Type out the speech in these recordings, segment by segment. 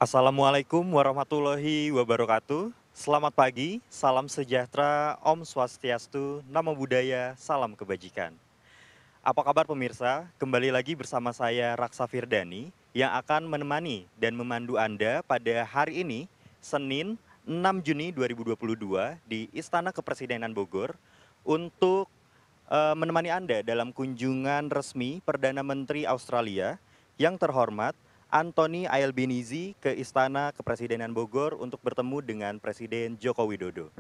Assalamualaikum warahmatullahi wabarakatuh. Selamat pagi, salam sejahtera, Om Swastiastu, Namo Buddhaya, salam kebajikan. Apa kabar pemirsa? Kembali lagi bersama saya Raksa Firdani yang akan menemani dan memandu Anda pada hari ini, Senin 6 Juni 2022 di Istana Kepresidenan Bogor untuk menemani Anda dalam kunjungan resmi Perdana Menteri Australia yang terhormat Anthony Albanese ke Istana Kepresidenan Bogor untuk bertemu dengan Presiden Joko Widodo.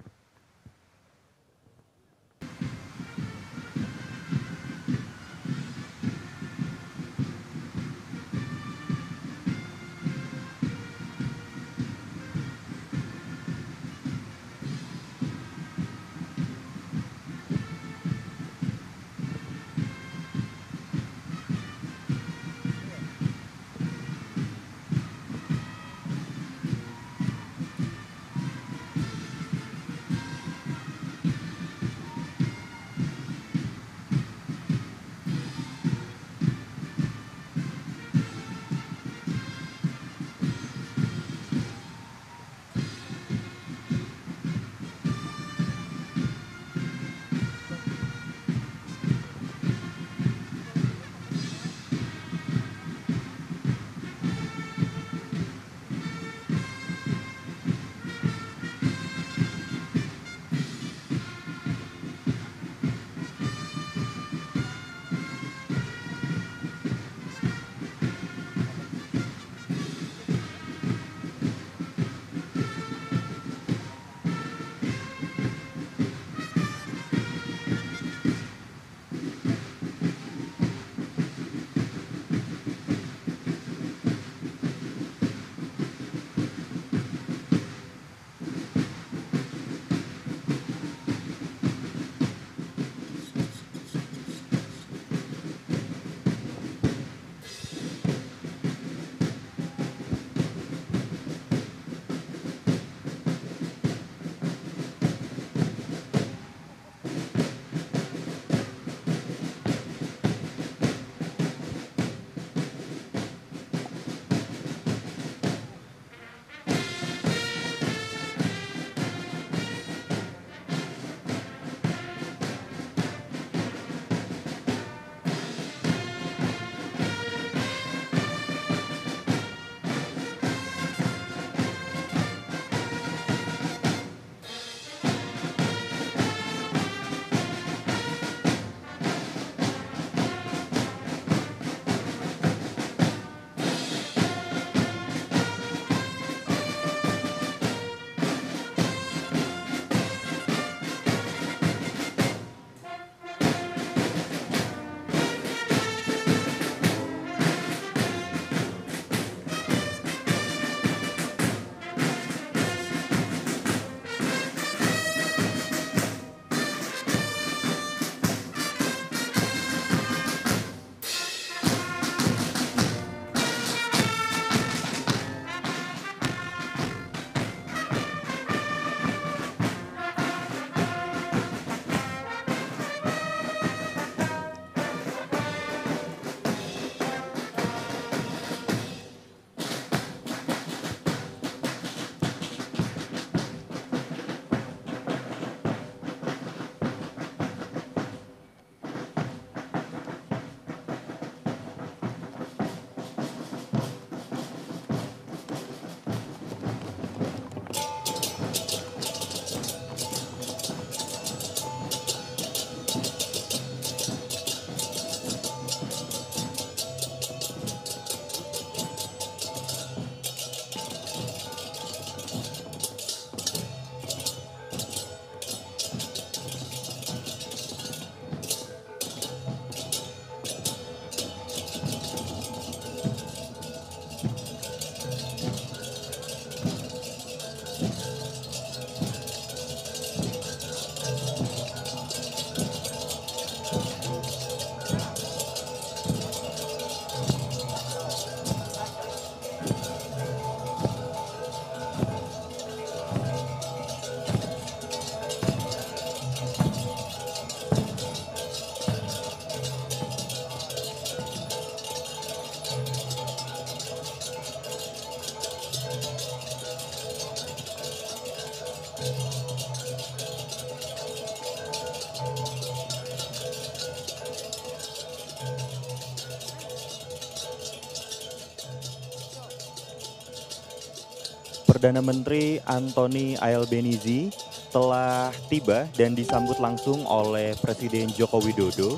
Perdana Menteri Anthony Albanese telah tiba dan disambut langsung oleh Presiden Joko Widodo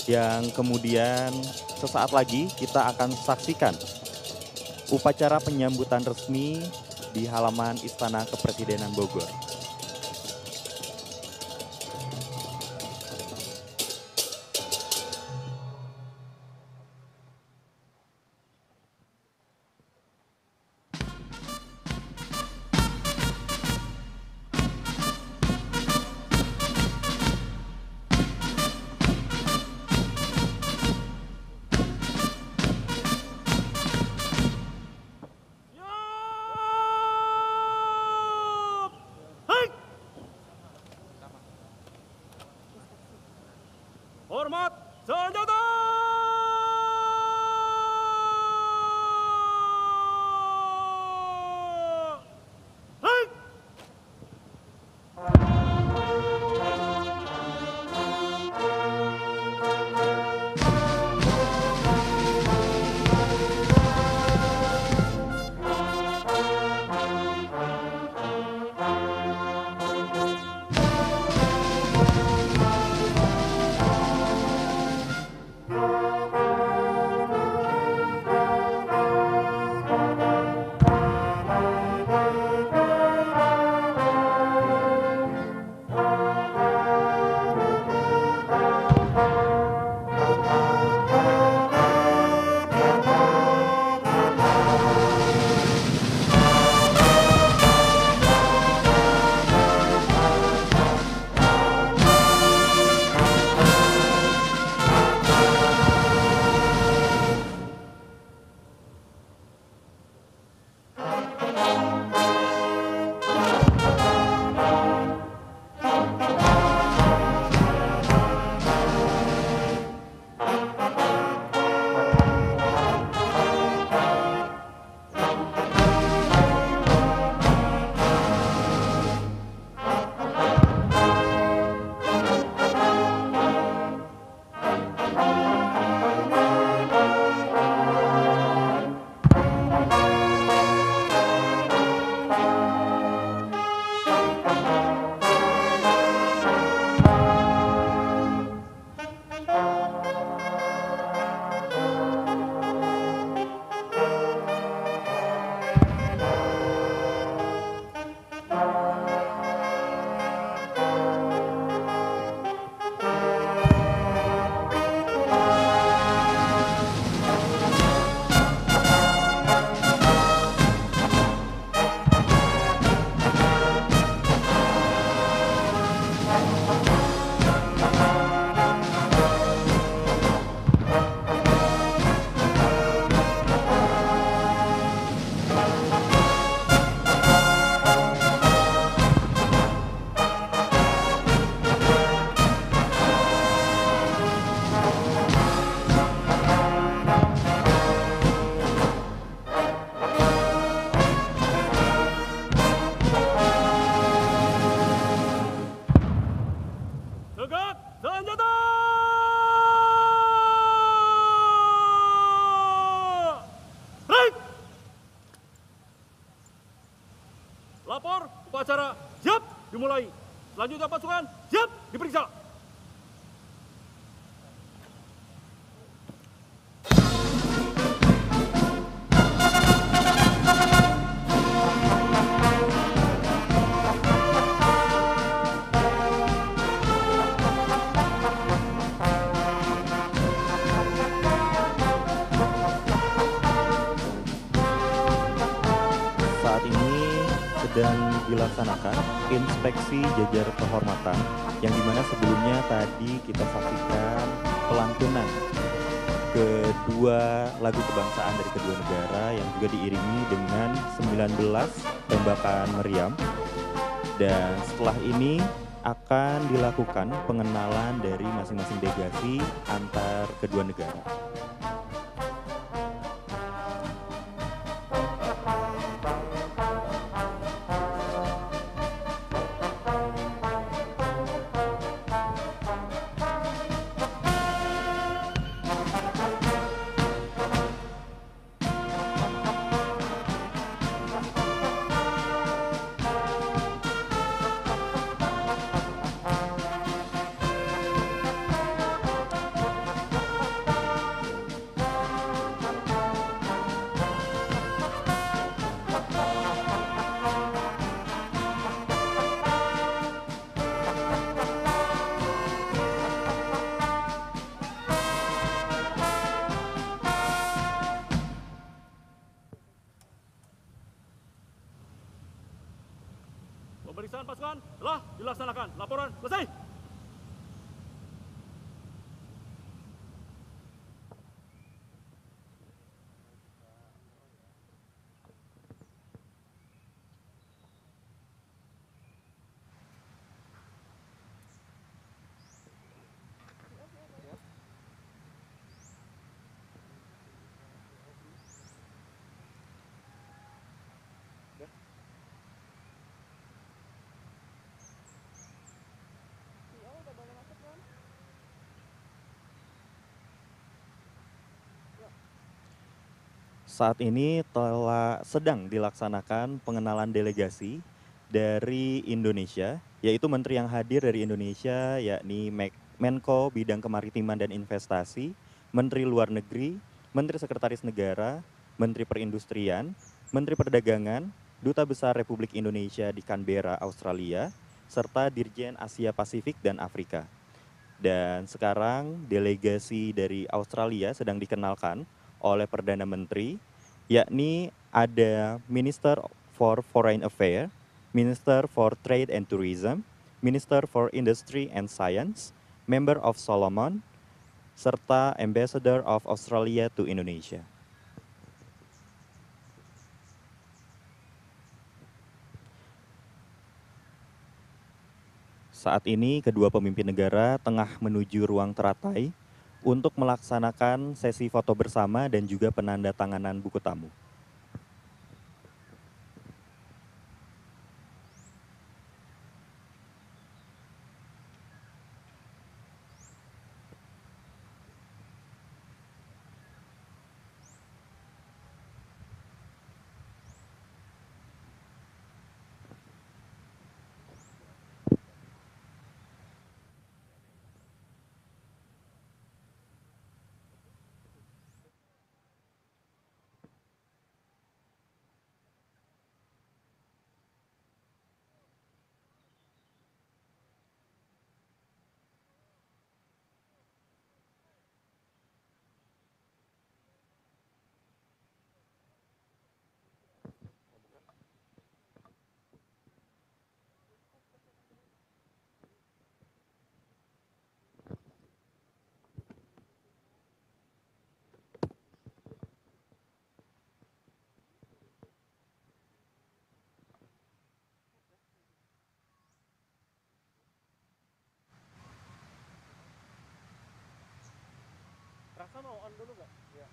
yang kemudian sesaat lagi kita akan saksikan upacara penyambutan resmi di halaman Istana Kepresidenan Bogor. Hormat senjata! Hei! Tegak senjata! Break! Lapor upacara siap dimulai. Selanjutnya pasukan siap diperiksa. Saat ini sedang dilaksanakan inspeksi jajar kehormatan yang dimana sebelumnya tadi kita saksikan pelantunan kedua lagu kebangsaan dari kedua negara yang juga diiringi dengan 19 tembakan meriam. Dan setelah ini akan dilakukan pengenalan dari masing-masing delegasi antar kedua negara. pemeriksaan pasukan telah dilaksanakan. Laporan selesai. Saat ini telah sedang dilaksanakan pengenalan delegasi dari Indonesia, yaitu menteri yang hadir dari Indonesia yakni Menko Bidang Kemaritiman dan Investasi, Menteri Luar Negeri, Menteri Sekretaris Negara, Menteri Perindustrian, Menteri Perdagangan, Duta Besar Republik Indonesia di Canberra, Australia, serta Dirjen Asia Pasifik dan Afrika. Dan sekarang delegasi dari Australia sedang dikenalkan oleh Perdana Menteri, yakni ada Minister for Foreign Affairs, Minister for Trade and Tourism, Minister for Industry and Science, Member of Solomon, serta Ambassador of Australia to Indonesia. Saat ini kedua pemimpin negara tengah menuju ruang teratai untuk melaksanakan sesi foto bersama dan juga penandatanganan buku tamu. Rasa mau on dulu nggak? Ya.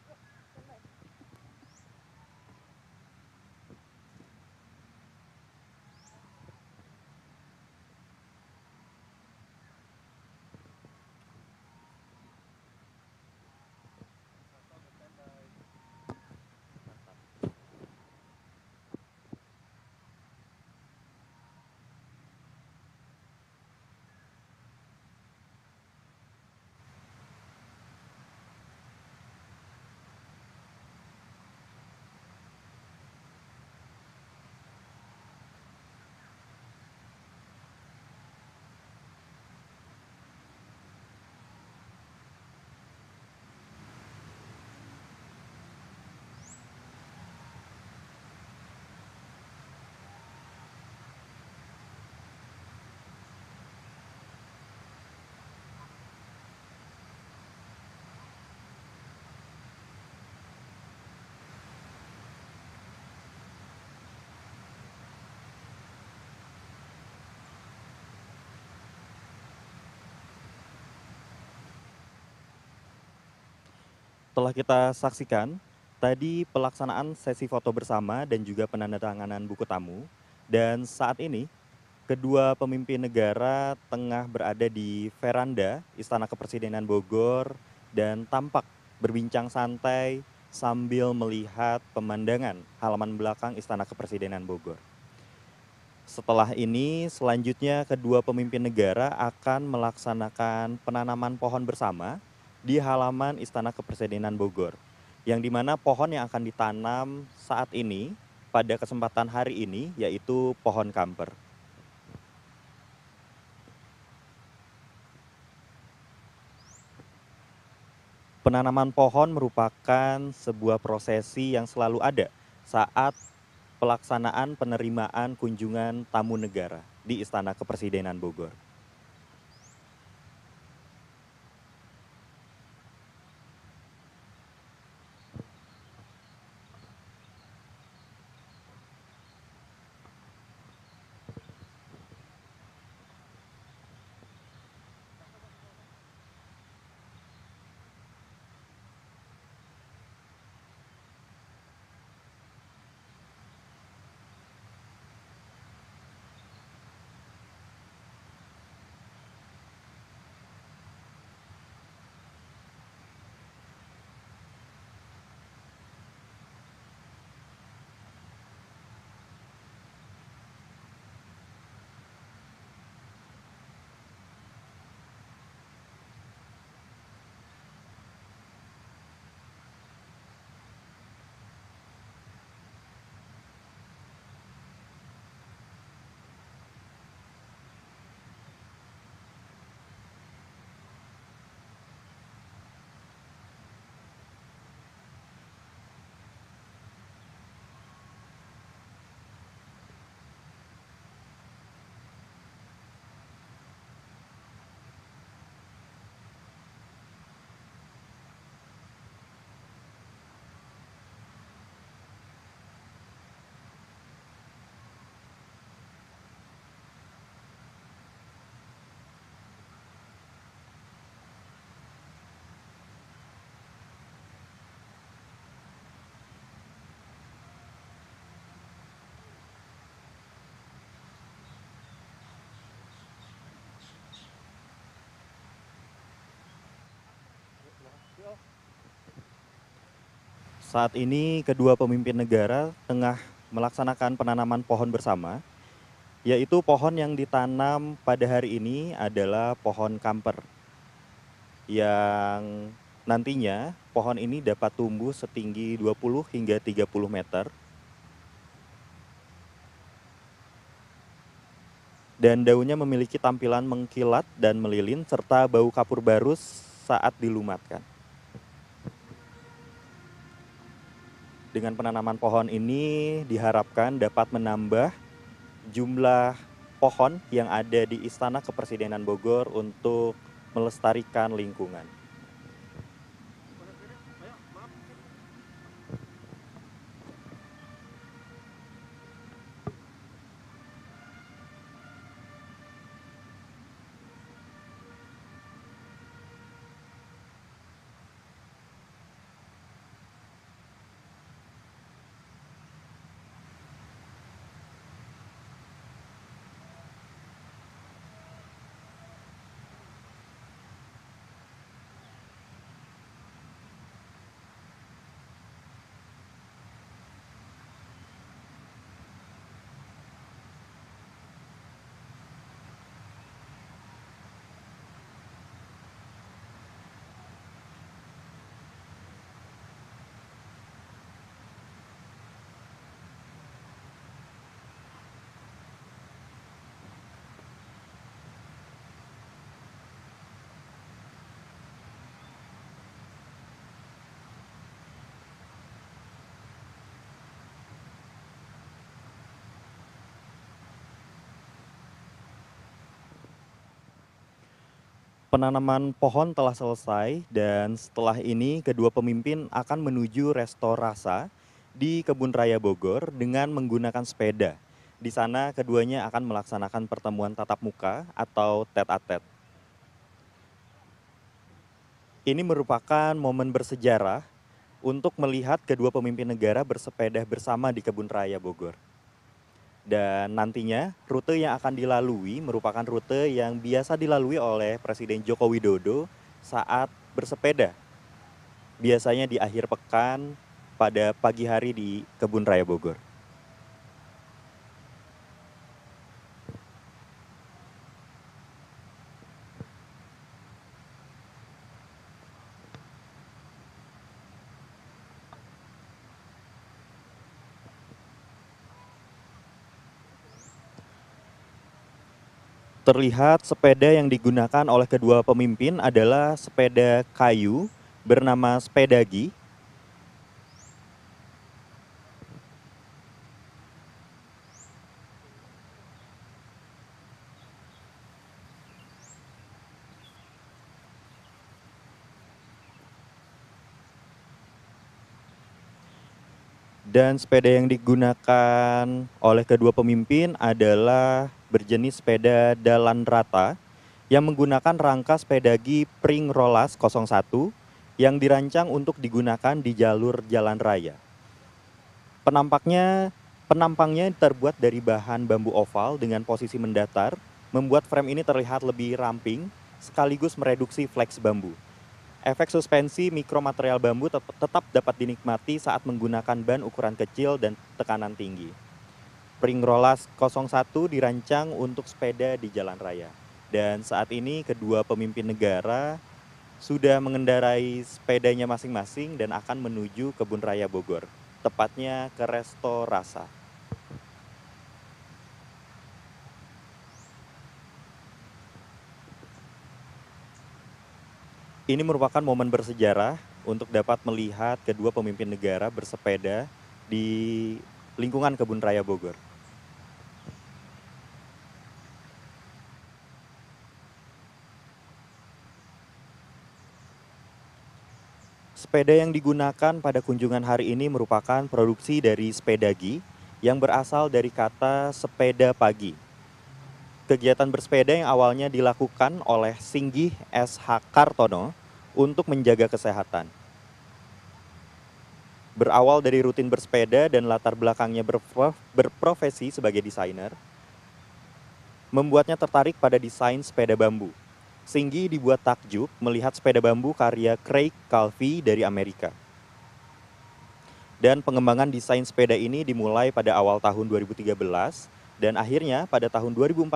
Telah kita saksikan tadi pelaksanaan sesi foto bersama dan juga penandatanganan buku tamu. Dan saat ini kedua pemimpin negara tengah berada di veranda Istana Kepresidenan Bogor dan tampak berbincang santai sambil melihat pemandangan halaman belakang Istana Kepresidenan Bogor. Setelah ini, selanjutnya kedua pemimpin negara akan melaksanakan penanaman pohon bersama di halaman Istana Kepresidenan Bogor. Yang dimana pohon yang akan ditanam saat ini, pada kesempatan hari ini, yaitu pohon kamper. Penanaman pohon merupakan sebuah prosesi yang selalu ada saat pelaksanaan penerimaan kunjungan tamu negara. di Istana Kepresidenan Bogor. Saat ini kedua pemimpin negara tengah melaksanakan penanaman pohon bersama, yaitu pohon yang ditanam pada hari ini adalah pohon kamper, yang nantinya pohon ini dapat tumbuh setinggi 20 hingga 30 meter, dan daunnya memiliki tampilan mengkilat dan melilin serta bau kapur barus saat dilumatkan. Dengan penanaman pohon ini diharapkan dapat menambah jumlah pohon yang ada di Istana Kepresidenan Bogor untuk melestarikan lingkungan. Penanaman pohon telah selesai dan setelah ini kedua pemimpin akan menuju Resto Rasa di Kebun Raya Bogor dengan menggunakan sepeda. Di sana keduanya akan melaksanakan pertemuan tatap muka atau tete-a-tete. Ini merupakan momen bersejarah untuk melihat kedua pemimpin negara bersepeda bersama di Kebun Raya Bogor. Dan nantinya rute yang akan dilalui merupakan rute yang biasa dilalui oleh Presiden Joko Widodo saat bersepeda. Biasanya di akhir pekan pada pagi hari di Kebun Raya Bogor. Terlihat sepeda yang digunakan oleh kedua pemimpin adalah sepeda kayu bernama Sepedagi. Dan sepeda yang digunakan oleh kedua pemimpin adalah berjenis sepeda dalan rata yang menggunakan rangka sepedagi Pring Rolas 01 yang dirancang untuk digunakan di jalur jalan raya. Penampangnya terbuat dari bahan bambu oval dengan posisi mendatar, membuat frame ini terlihat lebih ramping sekaligus mereduksi flex bambu. Efek suspensi mikromaterial bambu tetap dapat dinikmati saat menggunakan ban ukuran kecil dan tekanan tinggi. Pring Rolas 01 dirancang untuk sepeda di jalan raya. Dan saat ini kedua pemimpin negara sudah mengendarai sepedanya masing-masing dan akan menuju Kebun Raya Bogor, tepatnya ke Resto Rasa. Ini merupakan momen bersejarah untuk dapat melihat kedua pemimpin negara bersepeda di lingkungan Kebun Raya Bogor. Sepeda yang digunakan pada kunjungan hari ini merupakan produksi dari Sepedagi yang berasal dari kata sepeda pagi. Kegiatan bersepeda yang awalnya dilakukan oleh Singgih S.H. Kartono untuk menjaga kesehatan. Berawal dari rutin bersepeda dan latar belakangnya berprofesi sebagai desainer, membuatnya tertarik pada desain sepeda bambu. Singgi dibuat takjub melihat sepeda bambu karya Craig Calvi dari Amerika. Dan pengembangan desain sepeda ini dimulai pada awal tahun 2013 dan akhirnya pada tahun 2014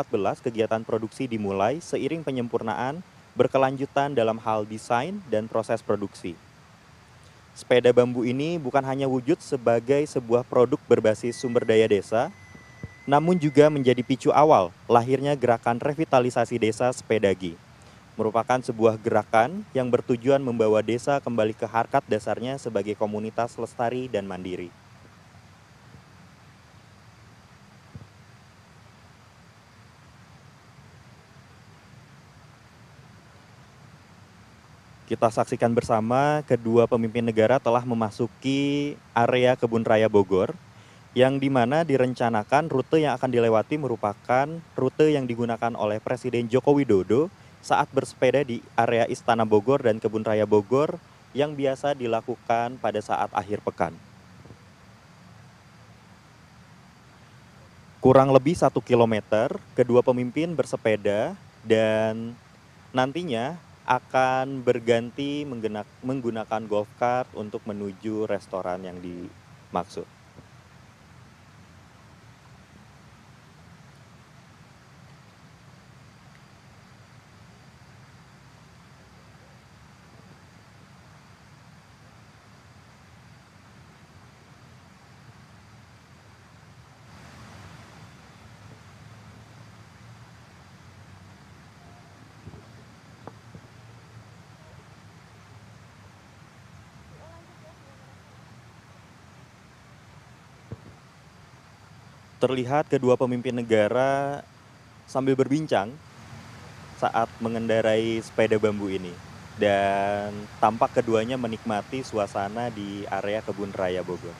kegiatan produksi dimulai seiring penyempurnaan berkelanjutan dalam hal desain dan proses produksi. Sepeda bambu ini bukan hanya wujud sebagai sebuah produk berbasis sumber daya desa, namun juga menjadi picu awal lahirnya gerakan revitalisasi desa Sepedagi. Merupakan sebuah gerakan yang bertujuan membawa desa kembali ke harkat dasarnya sebagai komunitas lestari dan mandiri. Kita saksikan bersama kedua pemimpin negara telah memasuki area Kebun Raya Bogor, yang dimana direncanakan rute yang akan dilewati merupakan rute yang digunakan oleh Presiden Joko Widodo saat bersepeda di area Istana Bogor dan Kebun Raya Bogor yang biasa dilakukan pada saat akhir pekan. Kurang lebih 1 kilometer, kedua pemimpin bersepeda dan nantinya akan berganti menggunakan golf cart untuk menuju restoran yang dimaksud. Terlihat kedua pemimpin negara sambil berbincang saat mengendarai sepeda bambu ini. Dan tampak keduanya menikmati suasana di area Kebun Raya Bogor.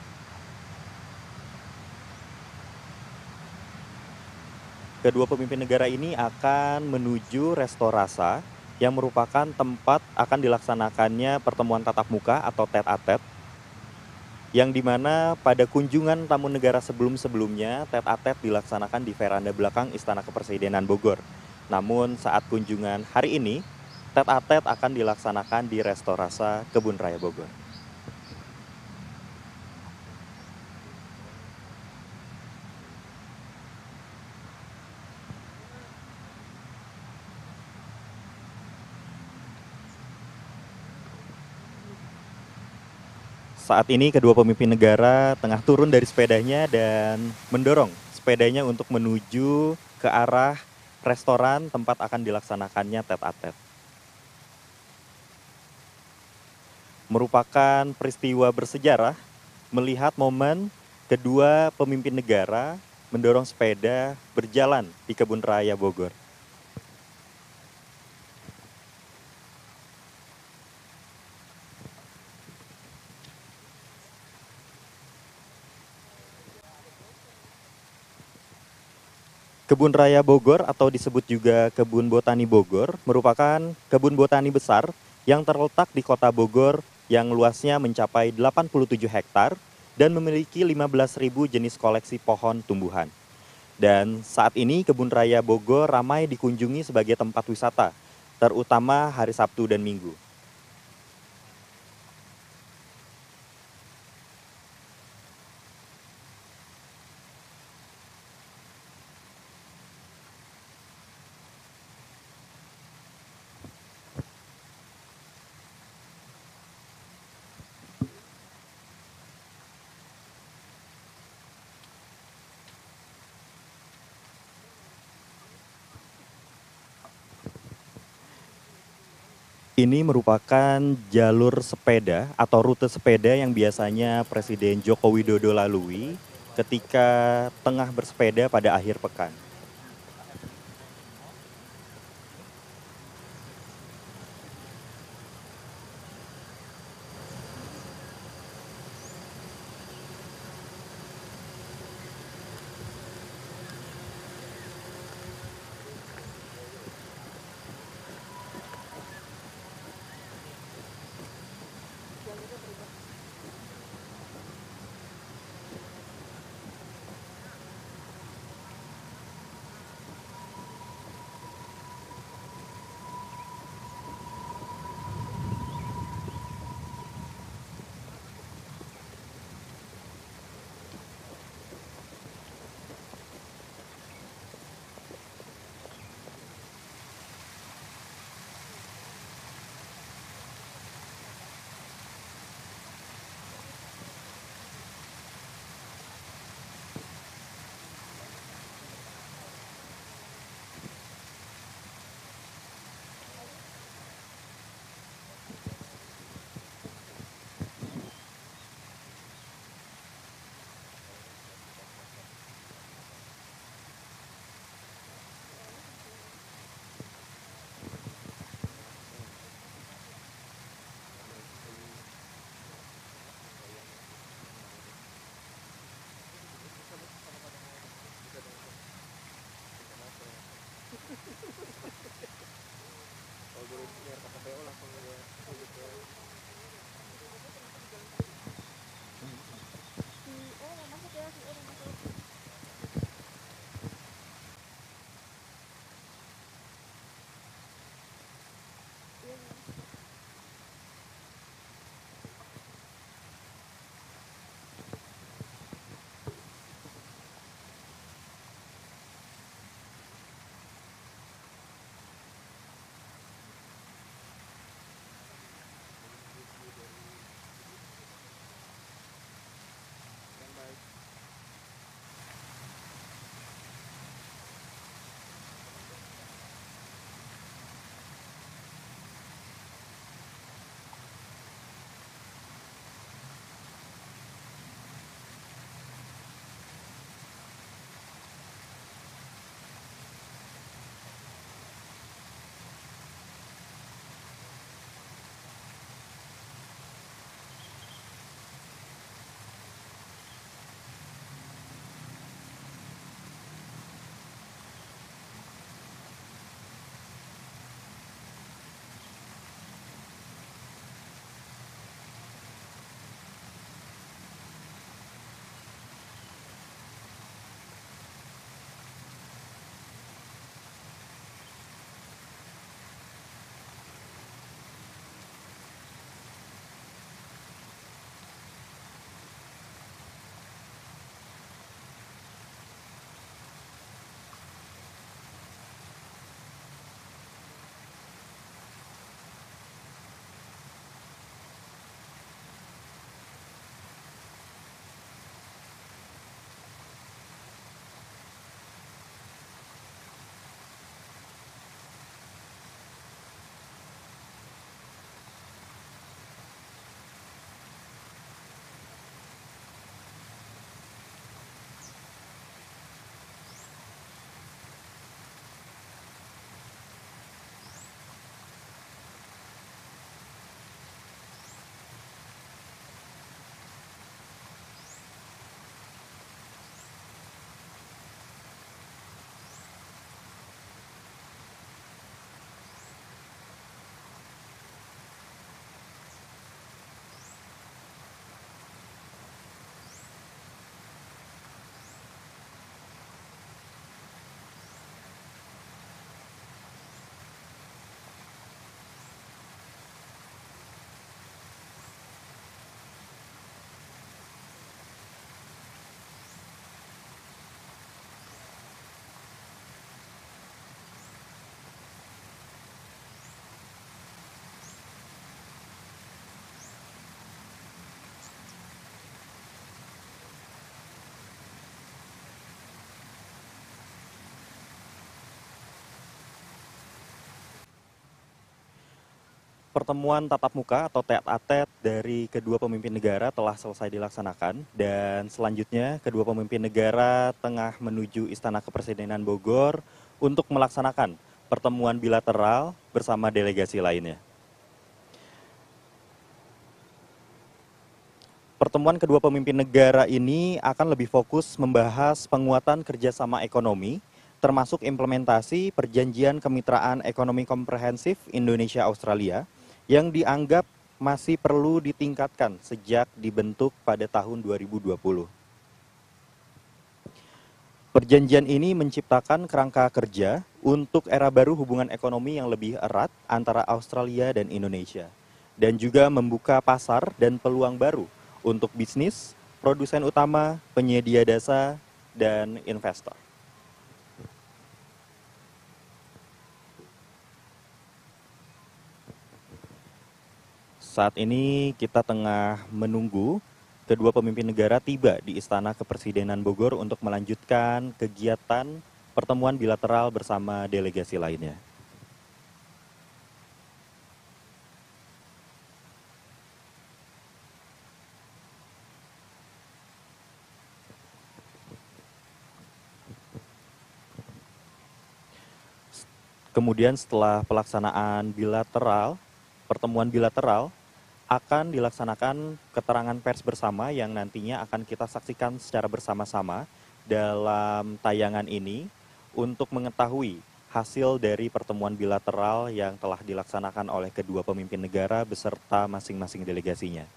Kedua pemimpin negara ini akan menuju Resto Rasa yang merupakan tempat akan dilaksanakannya pertemuan tatap muka atau tete-a-tete, yang dimana pada kunjungan tamu negara sebelum-sebelumnya tete-a-tete dilaksanakan di veranda belakang Istana Kepresidenan Bogor. Namun saat kunjungan hari ini, tete-a-tete akan dilaksanakan di Resto Rasa Kebun Raya Bogor. Saat ini kedua pemimpin negara tengah turun dari sepedanya dan mendorong sepedanya untuk menuju ke arah restoran tempat akan dilaksanakannya tete-a-tete. Merupakan peristiwa bersejarah melihat momen kedua pemimpin negara mendorong sepeda berjalan di Kebun Raya Bogor. Kebun Raya Bogor atau disebut juga Kebun Botani Bogor merupakan kebun botani besar yang terletak di Kota Bogor yang luasnya mencapai 87 hektar dan memiliki 15.000 jenis koleksi pohon tumbuhan. Dan saat ini Kebun Raya Bogor ramai dikunjungi sebagai tempat wisata, terutama hari Sabtu dan Minggu. Ini merupakan jalur sepeda atau rute sepeda yang biasanya Presiden Joko Widodo lalui ketika tengah bersepeda pada akhir pekan. Pertemuan tatap muka atau tete-a-tete dari kedua pemimpin negara telah selesai dilaksanakan dan selanjutnya kedua pemimpin negara tengah menuju Istana Kepresidenan Bogor untuk melaksanakan pertemuan bilateral bersama delegasi lainnya. Pertemuan kedua pemimpin negara ini akan lebih fokus membahas penguatan kerjasama ekonomi, termasuk implementasi Perjanjian Kemitraan Ekonomi Komprehensif Indonesia-Australia yang dianggap masih perlu ditingkatkan sejak dibentuk pada tahun 2020. Perjanjian ini menciptakan kerangka kerja untuk era baru hubungan ekonomi yang lebih erat antara Australia dan Indonesia, dan juga membuka pasar dan peluang baru untuk bisnis, produsen utama, penyedia jasa, dan investor. Saat ini kita tengah menunggu kedua pemimpin negara tiba di Istana Kepresidenan Bogor untuk melanjutkan kegiatan pertemuan bilateral bersama delegasi lainnya. Kemudian setelah pelaksanaan pertemuan bilateral, akan dilaksanakan keterangan pers bersama yang nantinya akan kita saksikan secara bersama-sama dalam tayangan ini untuk mengetahui hasil dari pertemuan bilateral yang telah dilaksanakan oleh kedua pemimpin negara beserta masing-masing delegasinya.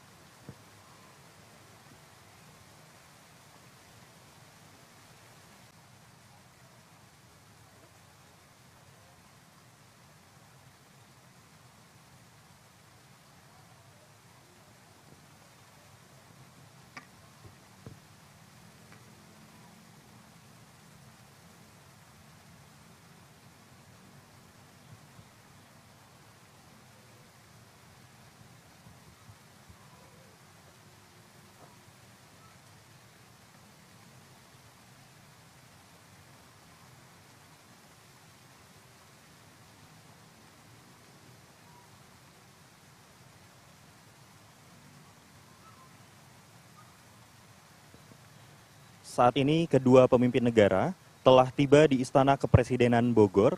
Saat ini kedua pemimpin negara telah tiba di Istana Kepresidenan Bogor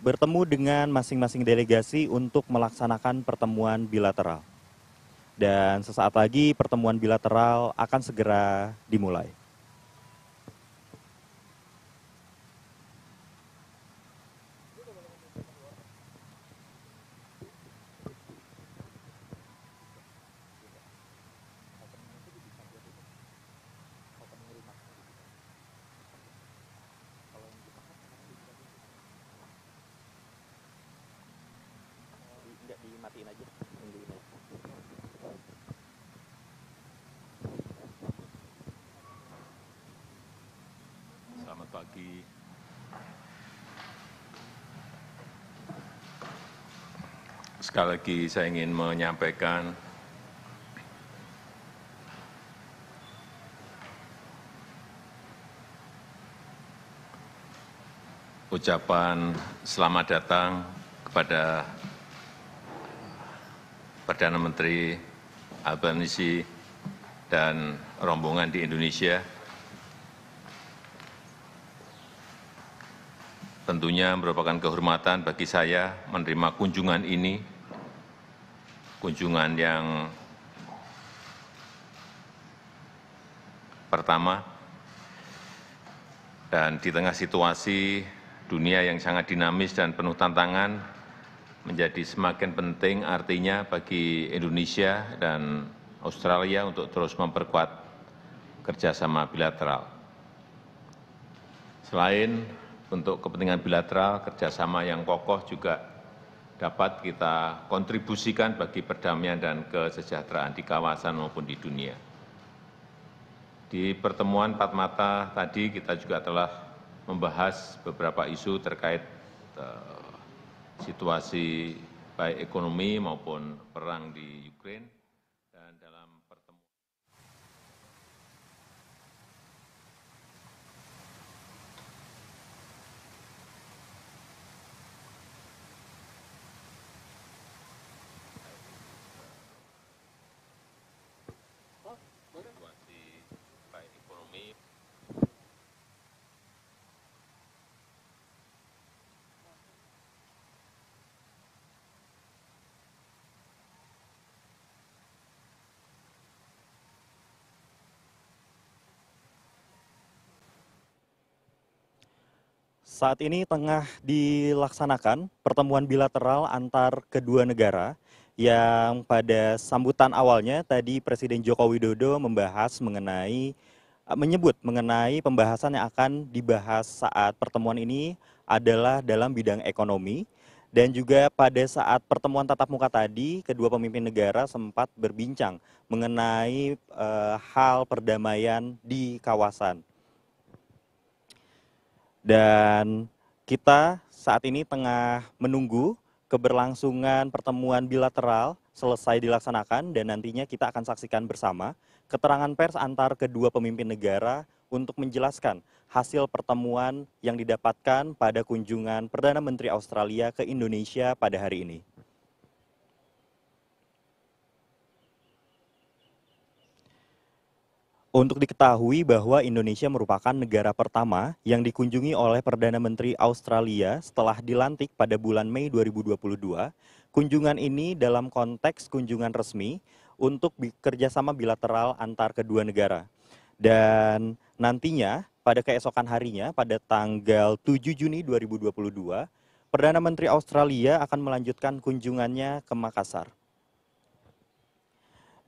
bertemu dengan masing-masing delegasi untuk melaksanakan pertemuan bilateral. Dan sesaat lagi pertemuan bilateral akan segera dimulai. Dimatiin aja, tungguin aja. Selamat pagi. Sekali lagi saya ingin menyampaikan ucapan selamat datang kepada Perdana Menteri Albanisi dan rombongan di Indonesia. Tentunya merupakan kehormatan bagi saya menerima kunjungan ini, kunjungan yang pertama, dan di tengah situasi dunia yang sangat dinamis dan penuh tantangan, menjadi semakin penting artinya bagi Indonesia dan Australia untuk terus memperkuat kerjasama bilateral. Selain untuk kepentingan bilateral, kerjasama yang kokoh juga dapat kita kontribusikan bagi perdamaian dan kesejahteraan di kawasan maupun di dunia. Di pertemuan empat mata tadi kita juga telah membahas beberapa isu terkait situasi baik ekonomi maupun perang di Ukraina. Dan dalam pertemuan Saat ini tengah dilaksanakan pertemuan bilateral antar kedua negara yang pada sambutan awalnya tadi Presiden Joko Widodo menyebut mengenai pembahasan yang akan dibahas saat pertemuan ini adalah dalam bidang ekonomi. Dan juga pada saat pertemuan tatap muka tadi, kedua pemimpin negara sempat berbincang mengenai hal perdamaian di kawasan. Dan kita saat ini tengah menunggu keberlangsungan pertemuan bilateral selesai dilaksanakan dan nantinya kita akan saksikan bersama keterangan pers antar kedua pemimpin negara untuk menjelaskan hasil pertemuan yang didapatkan pada kunjungan Perdana Menteri Australia ke Indonesia pada hari ini. Untuk diketahui bahwa Indonesia merupakan negara pertama yang dikunjungi oleh Perdana Menteri Australia setelah dilantik pada bulan Mei 2022. Kunjungan ini dalam konteks kunjungan resmi untuk kerjasama bilateral antar kedua negara. Dan nantinya pada keesokan harinya pada tanggal 7 Juni 2022, Perdana Menteri Australia akan melanjutkan kunjungannya ke Makassar.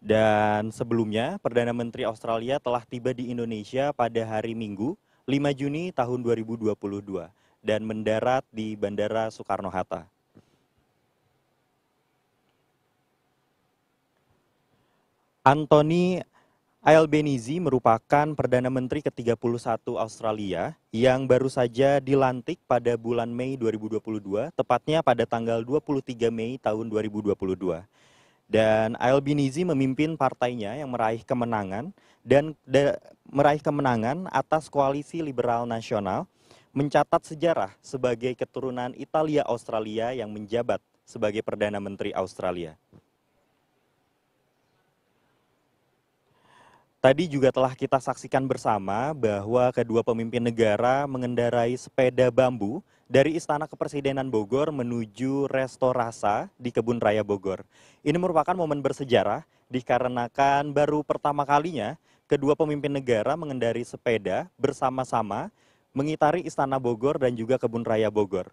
Dan sebelumnya, Perdana Menteri Australia telah tiba di Indonesia pada hari Minggu, 5 Juni tahun 2022, dan mendarat di Bandara Soekarno-Hatta. Anthony Albanese merupakan Perdana Menteri ke-31 Australia yang baru saja dilantik pada bulan Mei 2022, tepatnya pada tanggal 23 Mei tahun 2022. Dan Albanese memimpin partainya yang meraih kemenangan atas Koalisi Liberal Nasional, mencatat sejarah sebagai keturunan Italia Australia yang menjabat sebagai Perdana Menteri Australia. Tadi juga telah kita saksikan bersama bahwa kedua pemimpin negara mengendarai sepeda bambu dari Istana Kepresidenan Bogor menuju Resto Rasa di Kebun Raya Bogor. Ini merupakan momen bersejarah dikarenakan baru pertama kalinya kedua pemimpin negara mengendarai sepeda bersama-sama mengitari Istana Bogor dan juga Kebun Raya Bogor.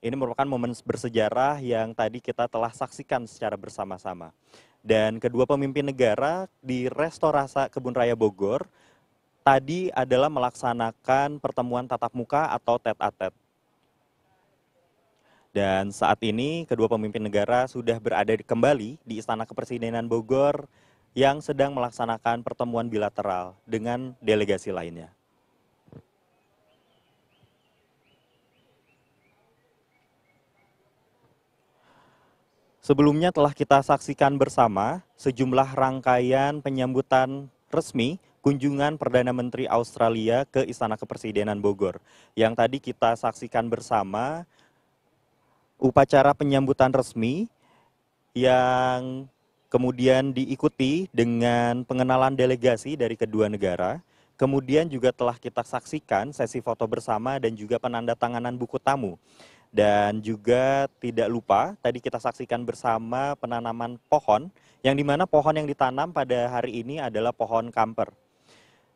Ini merupakan momen bersejarah yang tadi kita telah saksikan secara bersama-sama. Dan kedua pemimpin negara di Resto Rasa Kebun Raya Bogor tadi adalah melaksanakan pertemuan tatap muka atau tete-a-tete. Dan saat ini kedua pemimpin negara sudah berada kembali di Istana Kepresidenan Bogor yang sedang melaksanakan pertemuan bilateral dengan delegasi lainnya. Sebelumnya telah kita saksikan bersama sejumlah rangkaian penyambutan resmi kunjungan Perdana Menteri Australia ke Istana Kepresidenan Bogor. Yang tadi kita saksikan bersama upacara penyambutan resmi yang kemudian diikuti dengan pengenalan delegasi dari kedua negara. Kemudian juga telah kita saksikan sesi foto bersama dan juga penandatanganan buku tamu. Dan juga tidak lupa tadi kita saksikan bersama penanaman pohon, yang dimana pohon yang ditanam pada hari ini adalah pohon kamper.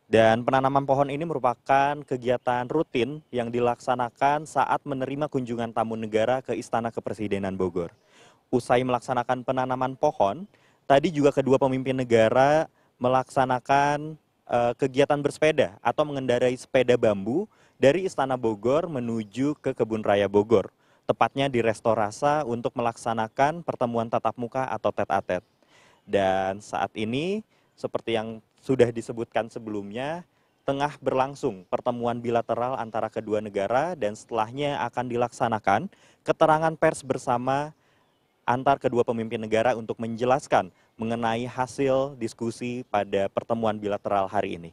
Dan penanaman pohon ini merupakan kegiatan rutin yang dilaksanakan saat menerima kunjungan tamu negara ke Istana Kepresidenan Bogor. Usai melaksanakan penanaman pohon, tadi juga kedua pemimpin negara melaksanakan kegiatan bersepeda atau mengendarai sepeda bambu dari Istana Bogor menuju ke Kebun Raya Bogor, tepatnya di Resto Rasa untuk melaksanakan pertemuan tatap muka atau tete-a-tete. Dan saat ini, seperti yang sudah disebutkan sebelumnya, tengah berlangsung pertemuan bilateral antara kedua negara dan setelahnya akan dilaksanakan keterangan pers bersama antar kedua pemimpin negara untuk menjelaskan mengenai hasil diskusi pada pertemuan bilateral hari ini.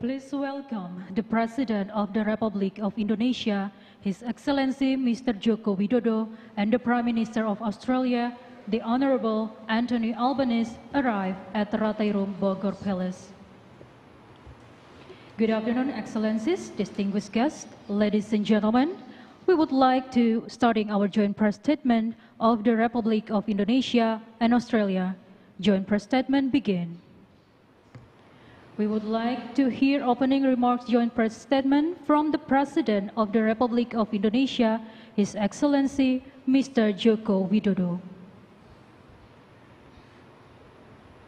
Please welcome the President of the Republic of Indonesia, His Excellency Mr. Joko Widodo, and the Prime Minister of Australia, the Honorable Anthony Albanese, arrive at the Ratai Room, Bogor Palace. Good afternoon, Excellencies, distinguished guests, ladies and gentlemen. We would like to starting our joint press statement of the Republic of Indonesia and Australia. Joint press statement begin. We would like to hear opening remarks, joint press statement from the President of the Republic of Indonesia, His Excellency Mr. Joko Widodo.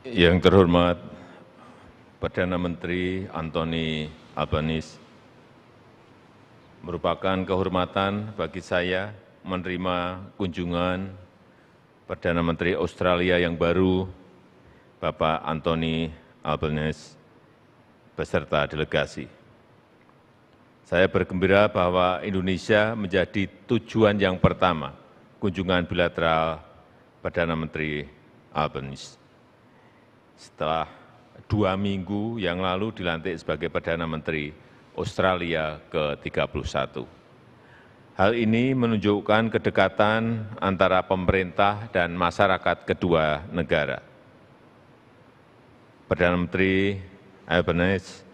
Yang terhormat Perdana Menteri Anthony Albanese, merupakan kehormatan bagi saya menerima kunjungan Perdana Menteri Australia yang baru, Bapak Anthony Albanese, beserta delegasi. Saya bergembira bahwa Indonesia menjadi tujuan yang pertama kunjungan bilateral Perdana Menteri Albanese. Setelah 2 minggu yang lalu dilantik sebagai Perdana Menteri Australia ke-31. Hal ini menunjukkan kedekatan antara pemerintah dan masyarakat kedua negara. Perdana Menteri Albanese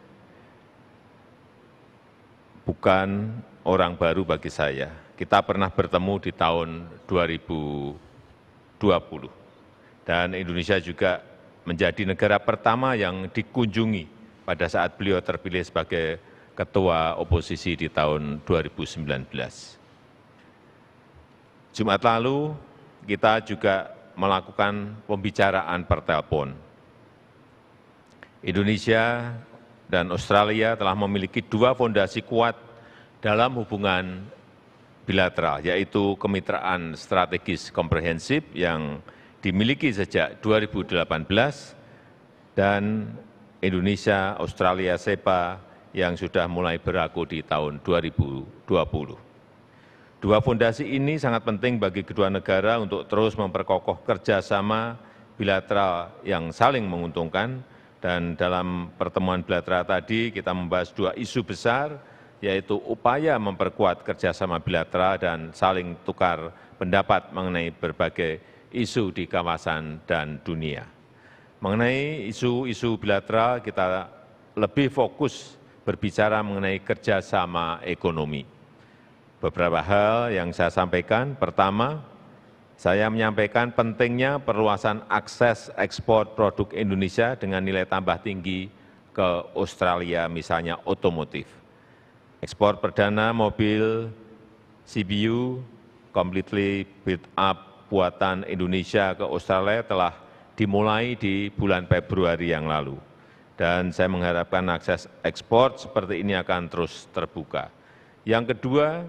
bukan orang baru bagi saya. Kita pernah bertemu di tahun 2020. Dan Indonesia juga menjadi negara pertama yang dikunjungi pada saat beliau terpilih sebagai ketua oposisi di tahun 2019. Jumat lalu kita juga melakukan pembicaraan per telepon. Indonesia dan Australia telah memiliki 2 fondasi kuat dalam hubungan bilateral, yaitu kemitraan strategis komprehensif yang dimiliki sejak 2018 dan Indonesia-Australia SEPA yang sudah mulai berlaku di tahun 2020. 2 fondasi ini sangat penting bagi kedua negara untuk terus memperkokoh kerjasama bilateral yang saling menguntungkan, dan dalam pertemuan bilateral tadi kita membahas 2 isu besar, yaitu upaya memperkuat kerjasama bilateral dan saling tukar pendapat mengenai berbagai isu di kawasan dan dunia. Mengenai isu-isu bilateral, kita lebih fokus berbicara mengenai kerjasama ekonomi. Beberapa hal yang saya sampaikan, pertama, saya menyampaikan pentingnya perluasan akses ekspor produk Indonesia dengan nilai tambah tinggi ke Australia, misalnya otomotif. Ekspor perdana mobil CBU completely built up buatan Indonesia ke Australia telah dimulai di bulan Februari yang lalu. Dan saya mengharapkan akses ekspor seperti ini akan terus terbuka. Yang kedua,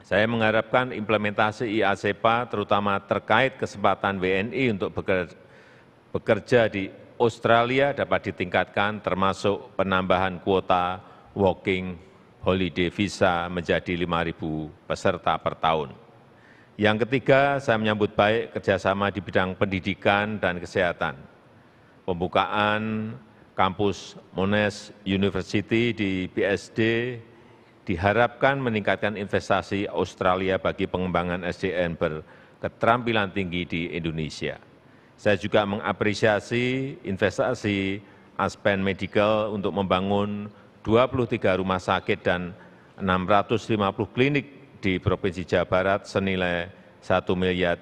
saya mengharapkan implementasi IASEPA terutama terkait kesempatan WNI untuk bekerja di Australia dapat ditingkatkan, termasuk penambahan kuota working holiday visa menjadi 5.000 peserta per tahun. Yang ketiga, saya menyambut baik kerjasama di bidang pendidikan dan kesehatan. Pembukaan kampus Monash University di BSD diharapkan meningkatkan investasi Australia bagi pengembangan SDM berketerampilan tinggi di Indonesia. Saya juga mengapresiasi investasi Aspen Medical untuk membangun 23 rumah sakit dan 650 klinik di Provinsi Jawa Barat senilai $1 miliar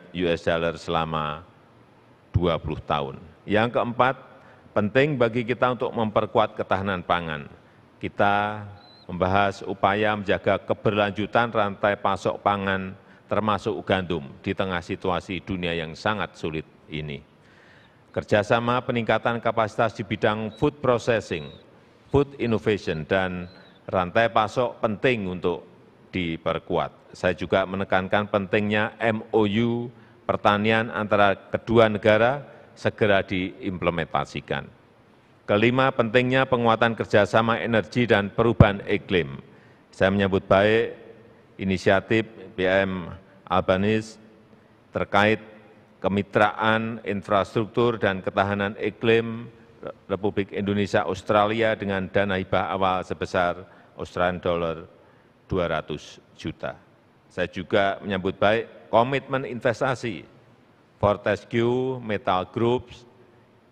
selama 20 tahun. Yang keempat, penting bagi kita untuk memperkuat ketahanan pangan. Kita membahas upaya menjaga keberlanjutan rantai pasok pangan termasuk gandum di tengah situasi dunia yang sangat sulit ini. Kerjasama peningkatan kapasitas di bidang food processing, food innovation, dan rantai pasok penting untuk diperkuat. Saya juga menekankan pentingnya MOU pertanian antara kedua negara segera diimplementasikan. Kelima, pentingnya penguatan kerjasama energi dan perubahan iklim. Saya menyambut baik inisiatif PM Albanese terkait kemitraan infrastruktur dan ketahanan iklim Republik Indonesia Australia dengan dana hibah awal sebesar $200 juta. Saya juga menyambut baik komitmen investasi Fortescue Metal Group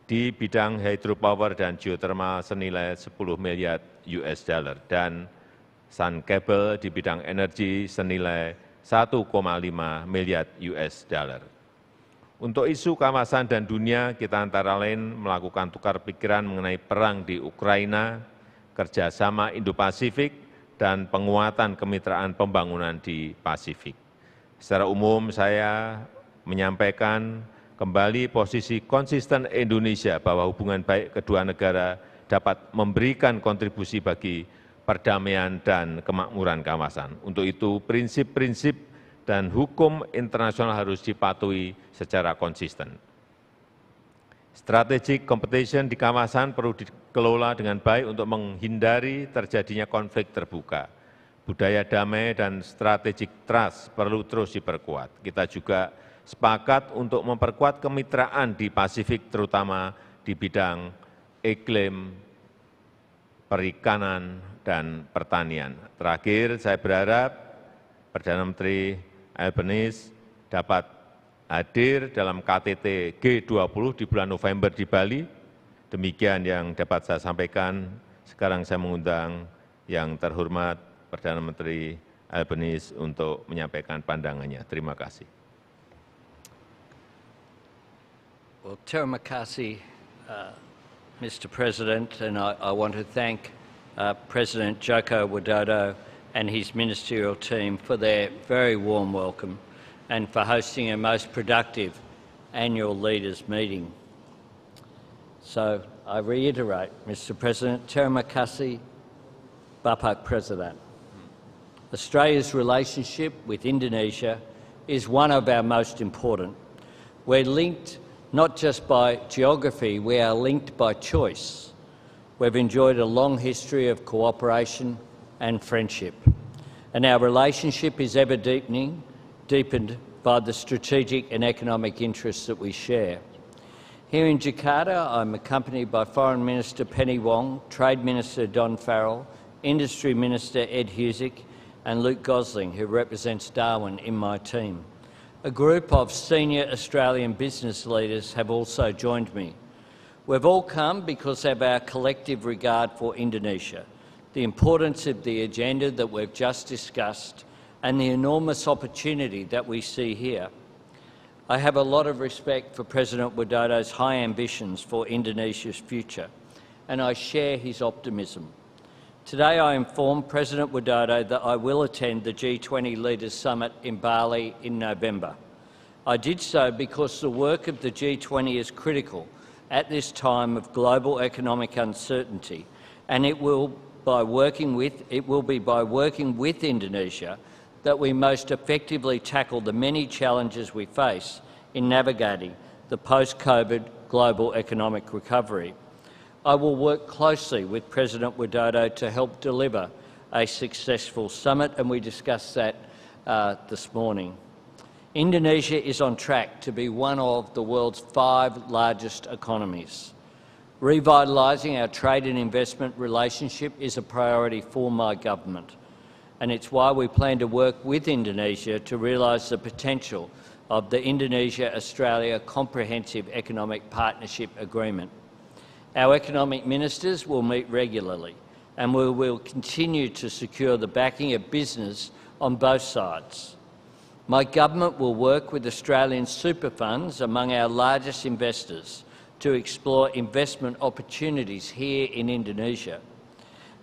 di bidang hydropower dan geothermal senilai $10 miliar dan Sun Cable di bidang energi senilai $1,5 miliar. Untuk isu kawasan dan dunia, kita antara lain melakukan tukar pikiran mengenai perang di Ukraina, kerjasama Indo-Pasifik, dan penguatan kemitraan pembangunan di Pasifik. Secara umum, saya menyampaikan kembali posisi konsisten Indonesia bahwa hubungan baik kedua negara dapat memberikan kontribusi bagi perdamaian dan kemakmuran kawasan. Untuk itu, prinsip-prinsip dan hukum internasional harus dipatuhi secara konsisten. Strategic competition di kawasan perlu dikelola dengan baik untuk menghindari terjadinya konflik terbuka. Budaya damai dan strategic trust perlu terus diperkuat. Kita juga sepakat untuk memperkuat kemitraan di Pasifik, terutama di bidang iklim, perikanan, dan pertanian. Terakhir, saya berharap Perdana Menteri Albanese dapat hadir dalam KTT G20 di bulan November di Bali. Demikian yang dapat saya sampaikan. Sekarang saya mengundang yang terhormat Perdana Menteri Albanese untuk menyampaikan pandangannya. Terima kasih. Well, terima kasih, Mr. President, and I want to thank President Joko Widodo and his ministerial team for their very warm welcome and for hosting a most productive annual leaders meeting. So I reiterate, Mr. President, terima kasih, Bapak Presiden. Australia's relationship with Indonesia is one of our most important. We're linked not just by geography, we are linked by choice. We've enjoyed a long history of cooperation and friendship, and our relationship is ever deepened by the strategic and economic interests that we share. Here in Jakarta, I'm accompanied by Foreign Minister Penny Wong, Trade Minister Don Farrell, Industry Minister Ed Husic, and Luke Gosling, who represents Darwin in my team. A group of senior Australian business leaders have also joined me. We've all come because of our collective regard for Indonesia, the importance of the agenda that we've just discussed, and the enormous opportunity that we see here. I have a lot of respect for President Widodo's high ambitions for Indonesia's future, and I share his optimism. Today I informed President Widodo that I will attend the G20 Leaders Summit in Bali in November. I did so because the work of the G20 is critical at this time of global economic uncertainty, and it will be by working with Indonesia that we most effectively tackle the many challenges we face in navigating the post-COVID global economic recovery. I will work closely with President Widodo to help deliver a successful summit, and we discussed that this morning. Indonesia is on track to be one of the world's 5 largest economies. Revitalising our trade and investment relationship is a priority for my government, and it's why we plan to work with Indonesia to realise the potential of the Indonesia-Australia Comprehensive Economic Partnership Agreement. Our economic ministers will meet regularly, and we will continue to secure the backing of business on both sides. My government will work with Australian super funds, among our largest investors, to explore investment opportunities here in Indonesia.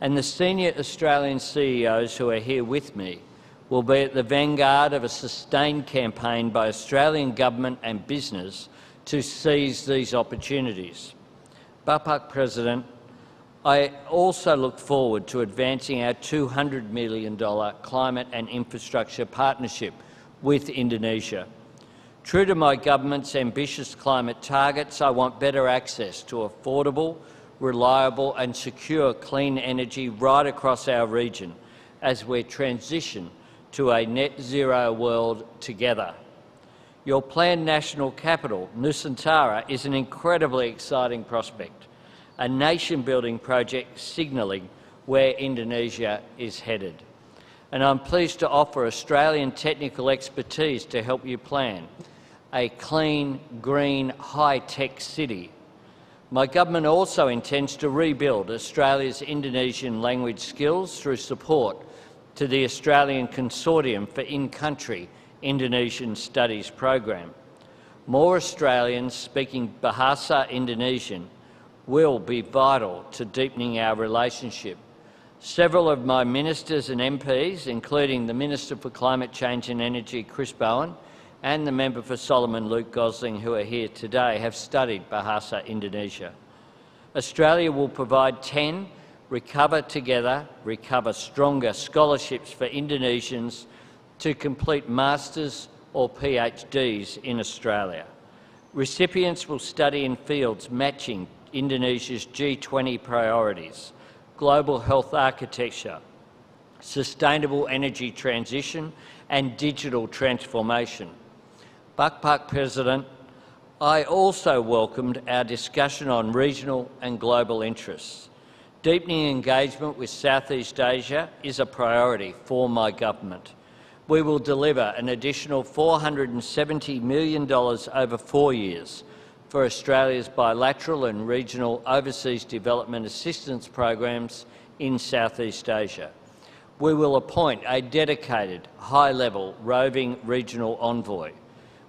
And the senior Australian CEOs who are here with me will be at the vanguard of a sustained campaign by Australian government and business to seize these opportunities. Bapak President, I also look forward to advancing our $200 million climate and infrastructure partnership with Indonesia. True to my government's ambitious climate targets, I want better access to affordable, reliable and secure clean energy right across our region as we transition to a net zero world together. Your planned national capital, Nusantara, is an incredibly exciting prospect, a nation-building project signalling where Indonesia is headed. And I'm pleased to offer Australian technical expertise to help you plan a clean, green, high-tech city. My government also intends to rebuild Australia's Indonesian language skills through support to the Australian Consortium for In-Country Indonesian Studies program. More Australians speaking Bahasa Indonesian will be vital to deepening our relationship. Several of my ministers and MPs, including the Minister for Climate Change and Energy, Chris Bowen, and the Member for Solomon, Luke Gosling, who are here today, have studied Bahasa Indonesia. Australia will provide 10 Recover Together, Recover Stronger scholarships for Indonesians to complete Masters or PhDs in Australia. Recipients will study in fields matching Indonesia's G20 priorities: global health architecture, sustainable energy transition and digital transformation. Pak President, I also welcomed our discussion on regional and global interests. Deepening engagement with Southeast Asia is a priority for my government. We will deliver an additional $470 million over 4 years for Australia's bilateral and regional overseas development assistance programs in Southeast Asia. We will appoint a dedicated, high-level roving regional envoy.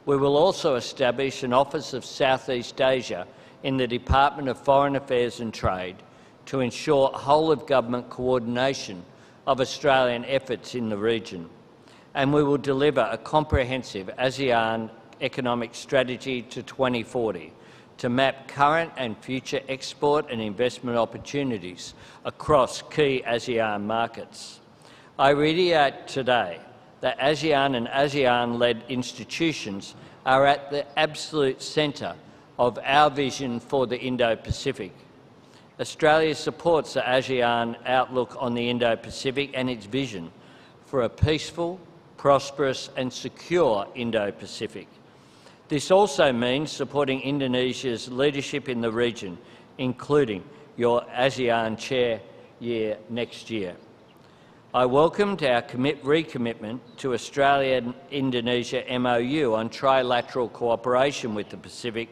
We will also establish an Office of Southeast Asia in the Department of Foreign Affairs and Trade to ensure whole-of-government coordination of Australian efforts in the region. And we will deliver a comprehensive ASEAN economic strategy to 2040 to map current and future export and investment opportunities across key ASEAN markets. I reiterate today that ASEAN and ASEAN-led institutions are at the absolute centre of our vision for the Indo-Pacific. Australia supports the ASEAN outlook on the Indo-Pacific and its vision for a peaceful, prosperous and secure Indo-Pacific. This also means supporting Indonesia's leadership in the region, including your ASEAN chair year next year. I welcomed our recommitment to Australia-Indonesia MOU on trilateral cooperation with the Pacific,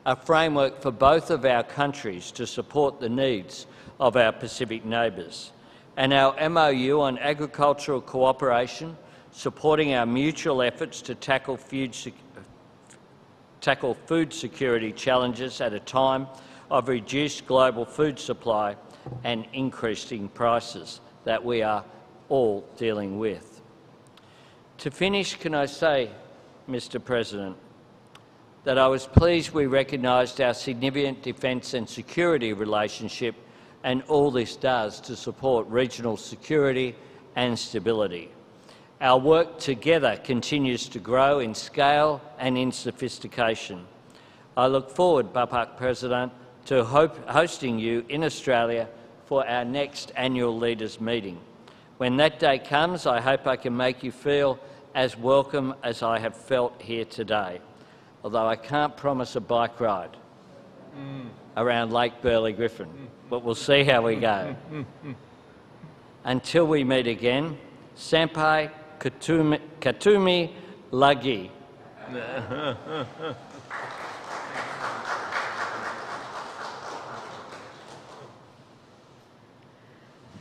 a framework for both of our countries to support the needs of our Pacific neighbours, and our MOU on agricultural cooperation, supporting our mutual efforts to tackle food security challenges at a time of reduced global food supply and increasing prices that we are all dealing with. To finish, can I say, Mr. President, that I was pleased we recognised our significant defence and security relationship and all this does to support regional security and stability. Our work together continues to grow in scale and in sophistication. I look forward, Bapak President, to hosting you in Australia for our next annual Leaders' Meeting. When that day comes, I hope I can make you feel as welcome as I have felt here today, although I can't promise a bike ride around Lake Burley Griffin, but we'll see how we go. Until we meet again, Sampai Ketemu Lagi.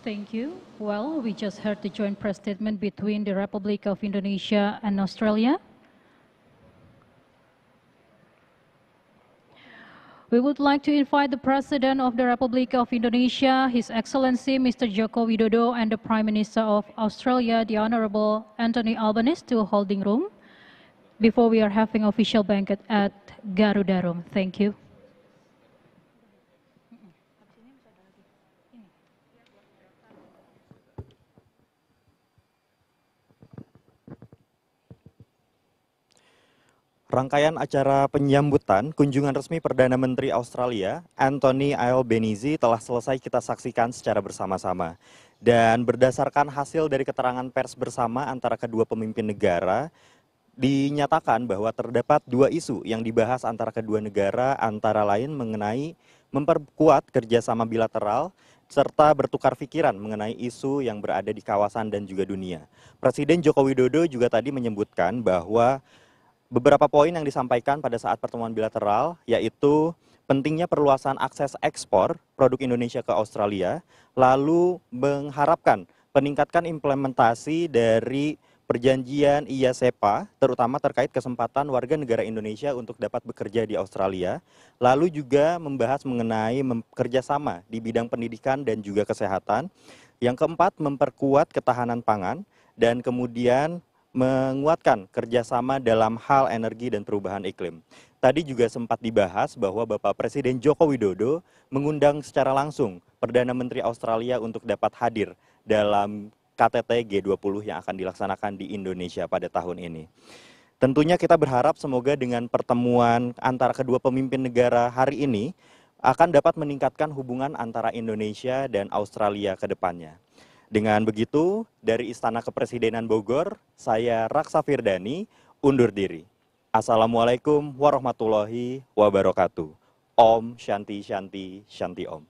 Thank you. Well, we just heard the joint press statement between the Republic of Indonesia and Australia. We would like to invite the President of the Republic of Indonesia, His Excellency Mr. Joko Widodo, and the Prime Minister of Australia, the Honourable Anthony Albanese, to holding room before we are having official banquet at Garuda Room. Thank you. Rangkaian acara penyambutan kunjungan resmi Perdana Menteri Australia, Anthony Albanese, telah selesai kita saksikan secara bersama-sama. Dan berdasarkan hasil dari keterangan pers bersama antara kedua pemimpin negara, dinyatakan bahwa terdapat dua isu yang dibahas antara kedua negara, antara lain mengenai memperkuat kerjasama bilateral, serta bertukar pikiran mengenai isu yang berada di kawasan dan juga dunia. Presiden Joko Widodo juga tadi menyebutkan bahwa beberapa poin yang disampaikan pada saat pertemuan bilateral, yaitu pentingnya perluasan akses ekspor produk Indonesia ke Australia, lalu mengharapkan peningkatkan implementasi dari perjanjian IASEPA, terutama terkait kesempatan warga negara Indonesia untuk dapat bekerja di Australia, lalu juga membahas mengenai kerjasama di bidang pendidikan dan juga kesehatan. Yang keempat, memperkuat ketahanan pangan, dan kemudian menguatkan kerjasama dalam hal energi dan perubahan iklim. Tadi juga sempat dibahas bahwa Bapak Presiden Joko Widodo mengundang secara langsung Perdana Menteri Australia untuk dapat hadir dalam KTT G20 yang akan dilaksanakan di Indonesia pada tahun ini. Tentunya kita berharap semoga dengan pertemuan antara kedua pemimpin negara hari ini akan dapat meningkatkan hubungan antara Indonesia dan Australia ke depannya. Dengan begitu, dari Istana Kepresidenan Bogor, saya Raksa Firdani undur diri. Assalamualaikum warahmatullahi wabarakatuh. Om Shanti Shanti Shanti Om.